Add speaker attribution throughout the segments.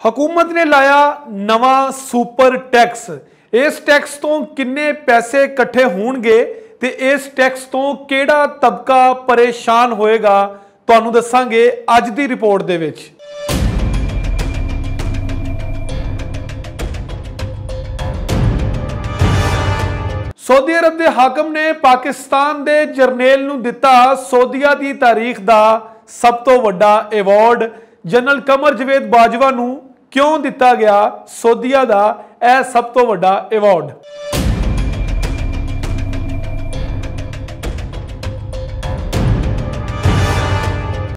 Speaker 1: हुकूमत ने लाया नवा सुपर टैक्स। इस टैक्स तो किन्ने पैसे इकट्ठे होणगे ते इस टैक्स तो केड़ा तबका परेशान होएगा, तुहानूं दस्सांगे अज दी रिपोर्ट दे विच। सऊदी अरब के हाकम ने पाकिस्तान के जरनेल नूं दिता सऊदीया की तारीख का सब तो वड्डा एवॉर्ड। जनरल कमर जवेद बाजवा नूं क्यों दिता गया सऊदीया का यह सब तो वड्डा एवॉर्ड।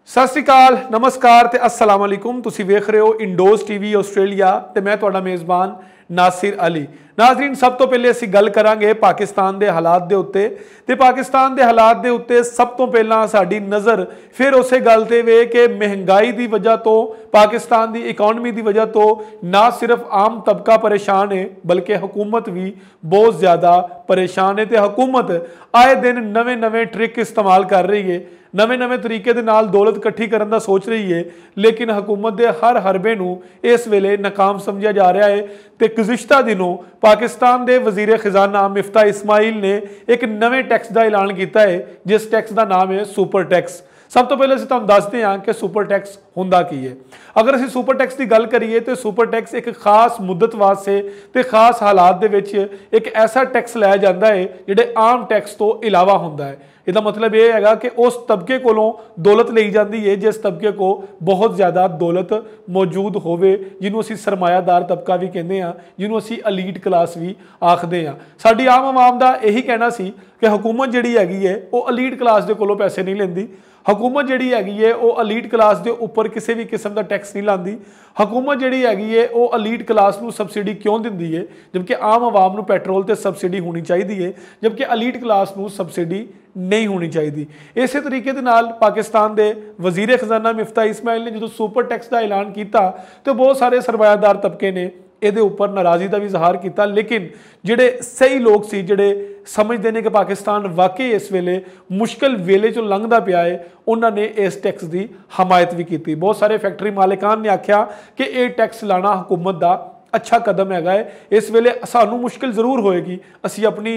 Speaker 1: सत श्री अकाल, नमस्कार ते अस्सलाम वालेकुम। तुसी वेख रहे हो इंडोज टीवी ऑस्ट्रेलिया ते मैं तुहाडा मेज़बान नासिर अली। नाज़रीन, सब तो पहले असीं गल करांगे पाकिस्तान के हालात के उत्ते ते पाकिस्तान के हालात के उत्ते सब तो पहला साडी नज़र फिर उस गल ते वे कि महंगाई की वजह तो पाकिस्तान की इकॉनमी की वजह तो ना सिर्फ आम तबका परेशान है बल्कि हुकूमत भी बहुत ज़्यादा परेशान है। तो हुकूमत आए दिन नवे नवे ट्रिक इस्तेमाल कर रही है, नवे नवे तरीके दे नाल दौलत इकट्ठी करने का सोच रही है, लेकिन हुकूमत के हर हरबे नूं इस वेले नाकाम समझा जा रहा है। तो गुज़िश्ता दिनों पाकिस्तान के वजीर खजाना मिफ्ता इस्माइल ने एक नवे टैक्स का ऐलान किया है, जिस टैक्स का नाम है सुपर टैक्स। सब तो पहले असीं तुहानूं दसदे हां कि सुपर टैक्स हुंदा की है। अगर असीं सुपर टैक्स की गल करिए तो सुपर टैक्स एक खास मुद्दत वास्ते ते खास हालात दे विच एक ऐसा टैक्स लाया जाता है जिहड़े आम टैक्स तो इलावा हुंदा है। इसका मतलब यह है कि उस तबके कोलों दौलत ली जाती है जिस तबके को बहुत ज़्यादा दौलत मौजूद होवे, जिन्हों असीं सरमायादार तबका भी कहते हैं, जिन्हों असीं अलीट क्लास भी आखते हैं। साडी आम आवाम का यही कहना सी कि हुकूमत जिहड़ी हैगी है वो अलीट क्लास के कोलों पैसे नहीं लैंदी। हुकूमत जिहड़ी हैगी है वो अलीट क्लास के उपर किसी भी किस्म का टैक्स नहीं लाती। हुकूमत जिहड़ी हैगी है वो अलीट क्लास नूं सबसिडी क्यों दिंदी है जबकि आम आवाम नूं पेट्रोल ते सबसिडी होनी चाहिए है, जबकि अलीट क्लास नूं सबसिडी नहीं होनी चाहिए। इस तरीके दे नाल पाकिस्तान के वजीर खजाना मिफ्ता इस्माइल ने जो सुपर टैक्स का ऐलान किया तो बहुत सारे सरमायादार तबके ने ये उपर नाराज़गी का भी इजहार किया, लेकिन जिहड़े सही लोग सी जिहड़े समझते हैं कि पाकिस्तान वाकई इस वेले मुश्किल वेले चो लंघदा पिया है, उन्होंने इस टैक्स की हमायत भी की। बहुत सारे फैक्टरी मालिकान ने आख्या कि यह टैक्स लाना हुकूमत का अच्छा कदम है। इस वेले सानू मुश्किल जरूर होएगी, असी अपनी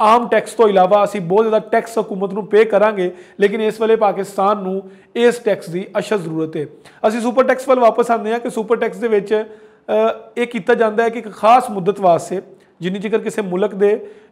Speaker 1: आम टैक्स तो इलावा असी बहुत ज़्यादा टैक्स हुकूमत नूं पे करांगे, लेकिन इस वेले पाकिस्तान नूं इस टैक्स की अशद जरूरत है। असी सुपर टैक्स वाल वापस आते हैं कि सुपर टैक्स दे विच ये किया जाता है कि एक खास मुद्दत वास्ते जिन्नी चिकर किसी मुल्क के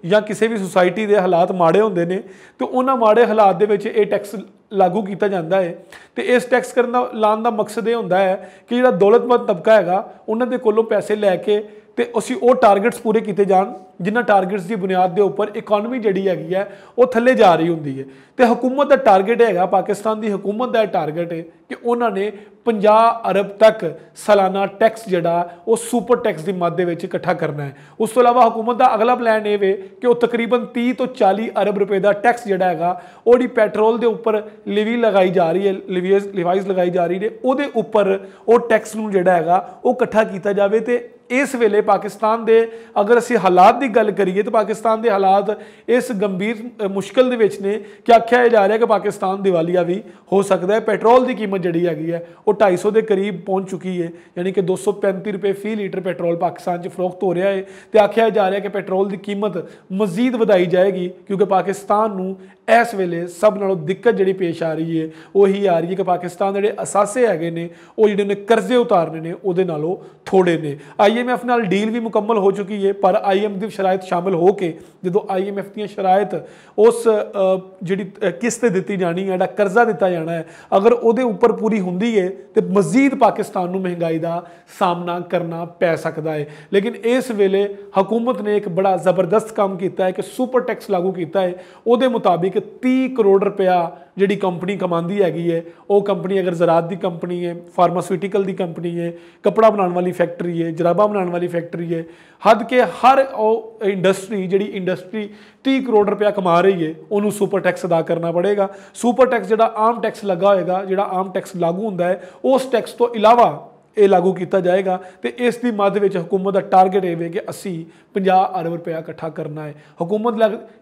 Speaker 1: या किसी भी सोसाइटी के हालात माड़े होंदे ने तो उन्होंने माड़े हालात दे विच ये टैक्स लागू किया जाता है। तो इस टैक्स करना लाने का मकसद ये होंदा है कि जिहड़ा दौलतमंद तबका है उन्होंने कोलों पैसे लैके तो असी वो टारगेट्स पूरे किए जान जिन्होंने टारगेट्स की बुनियाद के उपर इकॉनमी जी हैगी है वो थले जा रही होंगी है। तो हुकूमत का टारगेट है, पाकिस्तान की हुकूमत का टारगेट है कि उन्होंने 50 अरब तक सालाना टैक्स जिहड़ा वो सुपर टैक्स की मद दे इकट्ठा करना है। उस तो इलावा हुकूमत का अगला प्लैन ये वे कि वो तकरीबन 30 तो 40 अरब रुपए का टैक्स जिहड़ा है वो पेट्रोल के उपर लिवी लगाई जा रही है, लिवाइज लगाई जा रही है, वो उपर वो टैक्स नूं जिहड़ा है वो इकट्ठा किया जाए। तो इस वेले पाकिस्तान के अगर असी हालात की गल करिए तो पाकिस्तान के हालात इस गंभीर मुश्किल ने कि आख्या जा रहा है कि पाकिस्तान दिवालिया भी हो सकता है। पेट्रोल की कीमत जी हैगी है वो 250 के करीब पहुँच चुकी है, यानी कि 235 रुपये फी लीटर पेट्रोल पाकिस्तान च फरोख्त हो रहा है। तो आख्या जा रहा है कि पेट्रोल की कीमत मजीद वधाई जाएगी क्योंकि पाकिस्तान नूं इस वेले सब नालों दिक्कत जी पेश आ रही है वही आ रही है कि पाकिस्तान के असासे है ने वो जिहड़े कर्जे उतारने ने उहदे नालों थोड़े ने। IMF नाल डील भी मुकम्मल हो चुकी है पर IMF की शरायत शामिल हो के जो IMF दी शरायत उस जिहड़ी किस्त दी जानी है, कर्जा दिता जाना है, अगर उहदे उपर पूरी हुंदी है तो मजीद पाकिस्तान नूं महंगाई का सामना करना पै सकता है। लेकिन इस वेले हुकूमत ने एक बड़ा जबरदस्त काम किया है कि सुपर टैक्स लागू किया है। उहदे मुताबिक 30 करोड़ रुपया जी कंपनी कमाती हैगी है वो कंपनी अगर ज़रात की कंपनी है, फार्मास्यूटिकल की कंपनी है, कपड़ा बनाने वाली फैक्ट्री है, जराबा बनाने वाली फैक्ट्री है, हद के हर इंडस्ट्री जी इंडस्ट्री 30 करोड़ रुपया कमा रही है उन्होंने सुपर टैक्स अदा करना पड़ेगा। सुपर टैक्स जो आम टैक्स लगा होएगा, जो आम टैक्स लागू होंदा है उस टैक्स तो इलावा ਇਹ ਲਾਗੂ ਕੀਤਾ ਜਾਏਗਾ ਤੇ ਇਸ ਦੀ ਮੱਧ ਵਿੱਚ ਹਕੂਮਤ ਦਾ ਟਾਰਗੇਟ ਇਹ ਵੇ ਕਿ ਅਸੀਂ 50 ਅਰਬ ਰੁਪਇਆ ਇਕੱਠਾ ਕਰਨਾ ਹੈ। ਹਕੂਮਤ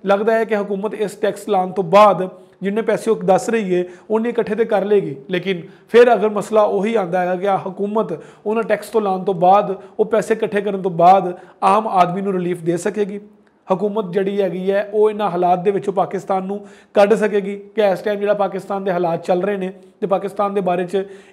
Speaker 1: ਲੱਗਦਾ ਹੈ ਕਿ ਹਕੂਮਤ ਇਸ ਟੈਕਸ ਲਾਉਣ ਤੋਂ ਬਾਅਦ जिन्ने पैसे वो दस रही है उन्हें इकट्ठे तो कर लेगी, लेकिन फिर अगर मसला वही आता है कि हुकूमत उन्होंने टैक्स तो लाने तो बाद वो पैसे इकट्ठे करने तो बाद आम आदमी को रिलीफ दे सकेगी। हुकूमत जी हैगी है वो इन्होंने हालात के विचों पाकिस्तान को कढ़ सकेगी कि इस टाइम जो पाकिस्तान के हालात चल रहे हैं तो पाकिस्तान के बारे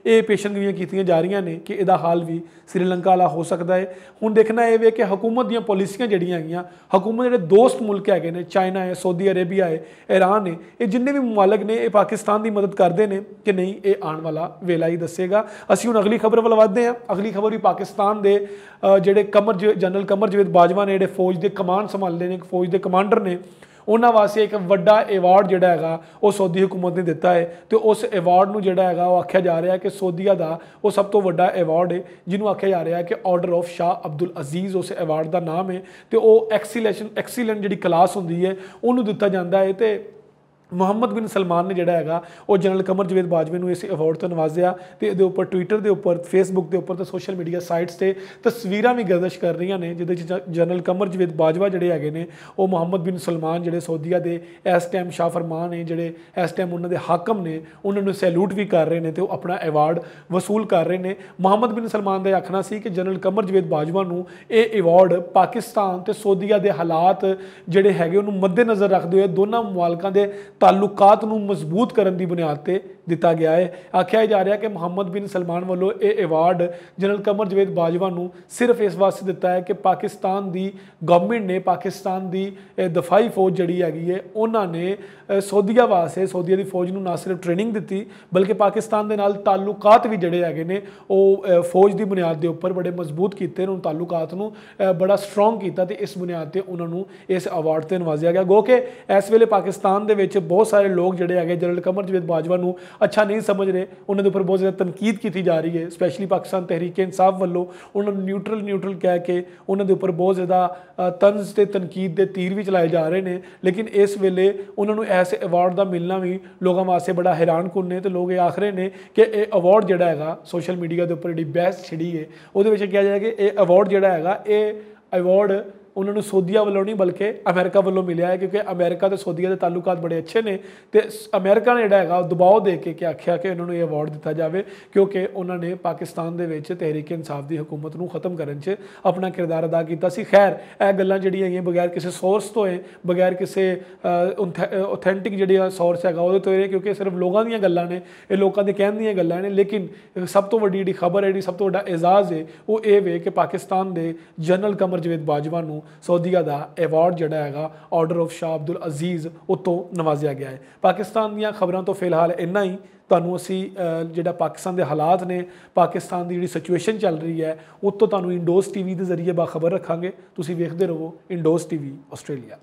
Speaker 1: ये पेशनगोइयां की जा रही ने कि यदा हाल भी श्रीलंका वाला हो सकता है। हुण देखना ये वे कि हुकूमत दी पॉलिसियां जड़ियां हैगियां, हुकूमत जो दोस्त मुल्क है चाइना है, सऊदी अरेबिया है, ईरान है, ये जिन्ने भी मुमालिक ने ये पाकिस्तान की मदद करते हैं कि नहीं ये आने वाला वेला ही दसेगा। असीं हुण अगली खबर वाल वधदे हां। अगली खबर भी पाकिस्तान के जिहड़े जनरल कमर जवेद बाजवा ने जिहड़े फौज के कमान संभालते हैं, फौज के कमांडर ने, उन्होंने वास्ते एक वड्डा एवार्ड जोड़ा है वो सऊदी हुकूमत ने दिता है। तो उस एवार्ड में जोड़ा है वो आख्या जा रहा है कि सऊदीया का वो सब तो वड्डा एवार्ड है जिन्होंने आख्या जा रहा है कि ऑर्डर ऑफ शाह अब्दुल अजीज़ उस एवार्ड का नाम है। तो वह एक्सीलेंट जी क्लास होंगी है उन्होंने दिता जाता है। तो मुहम्मद बिन सलमान ने जोड़ा है वो जनरल कमर जवेद बाजवे को इस अवार्ड तो नवाजिया। तो ये उपर ट्विटर के उपर, फेसबुक के उपर, तो सोशल मीडिया साइट्स से तस्वीर भी गर्दिश कर रही ने जिद जनरल कमर जवेद बाजवा जोड़े है वो मुहम्मद बिन सलमान जोड़े सऊदीया के इस टाइम शाह फरमान ने जोड़े इस टाइम उन्होंने हाकम ने उन्होंने सैल्यूट भी कर रहे हैं तो अपना एवार्ड वसूल कर रहे हैं। मुहम्मद बिन सलमान का आखना सी कि जनरल कमर जवेद बाजवा ये एवार्ड पाकिस्तान तो सऊदीया के हालात जोड़े है उन्होंने मद्देनज़र रखते हुए दोनों मुमालकों के ताल्लुकात नूं मजबूत करने की बुनियाद पर दिता गया है। आख्या जा रहा है कि मुहम्मद बिन सलमान वालों ये एवार्ड जनरल कमर जवेद बाजवा नूं सिर्फ इस वास्ते दिता है कि पाकिस्तान की गवर्नमेंट ने, पाकिस्तान की दफाई फौज जी है उन्होंने सऊदीया वास्ते सऊदीया की फौज नूं ना सिर्फ ट्रेनिंग दी बल्कि पाकिस्तान के नाल ताल्लुकात भी जोड़े है वो फौज की बुनियाद के उपर बड़े मजबूत किए, उन ताल्लुकात नूं बड़ा स्ट्रोंग किया। तो इस बुनियाद पर उन्होंने इस अवार्ड से नवाजिया गया। गो कि इस वेले पाकिस्तान के बहुत सारे लोग जोड़े है जनरल कमर जवेद बाजवा को अच्छा नहीं समझ रहे, उन्होंने उपर बहुत ज़्यादा तनकीद की जा रही है, स्पैशली पाकिस्तान तहरीक इंसाफ वालों उन्होंने न्यूट्रल कह के उन्होंने उपर बहुत ज़्यादा तंज से तनकीद के तीर भी चलाए जा रहे हैं। लेकिन इस वेले उन्होंने ऐसे अवार्ड का मिलना भी लोगों वास्ते बड़ा हैरान कुन है। तो लोग ये आख रहे हैं कि यह अवार्ड जोड़ा है सोशल मीडिया के उपर जी बहस छिड़ी है वो कहा जाए कि यह अवार्ड जोड़ा है ये अवार्ड उन्होंने सऊदीया वालों नहीं बल्कि अमेरिका वालों मिले है, क्योंकि अमेरिका तो सऊदीया के ताल्लुकात बड़े अच्छे ने। तो अमेरिका ने जोड़ा है दबाव दे के आख्या कि उन्होंने ये अवार्ड दिता जाए क्योंकि उन्होंने पाकिस्तान के तहरीक इंसाफ की हुकूमत को खत्म करने अपना किरदार अदा किया। खैर यह गल्लां जिहड़ियां बगैर किसी सोर्स तो है, बगैर किसी ऑथेंटिक जी सोर्स है वो तो है, क्योंकि सिर्फ लोगों दी गल्लां ने, ये लोगों के कहण दी गल्लां ने। लेकिन सब तो वड्डी जी खबर है, जी सब तो वड्डा एजाज़ है वो ये वे कि पाकिस्तान के जनरल कमर जवेद बाजवा को सऊदीया का एवार्ड जोड़ा है ऑर्डर ऑफ शाह अब्दुल अजीज़ उत्तों नवाजिया गया है। पाकिस्तान दी खबरों तो फिलहाल इन्ना ही। तुहानूं असीं जिहड़ा पाकिस्तान के हालात ने, पाकिस्तान की जिहड़ी सिचुएशन चल रही है उत्तों तुहानूं इंडोज़ टीवी के जरिए बाखबर रखांगे। तुसीं वेखदे रहो इंडोज़ टीवी आस्ट्रेलिया।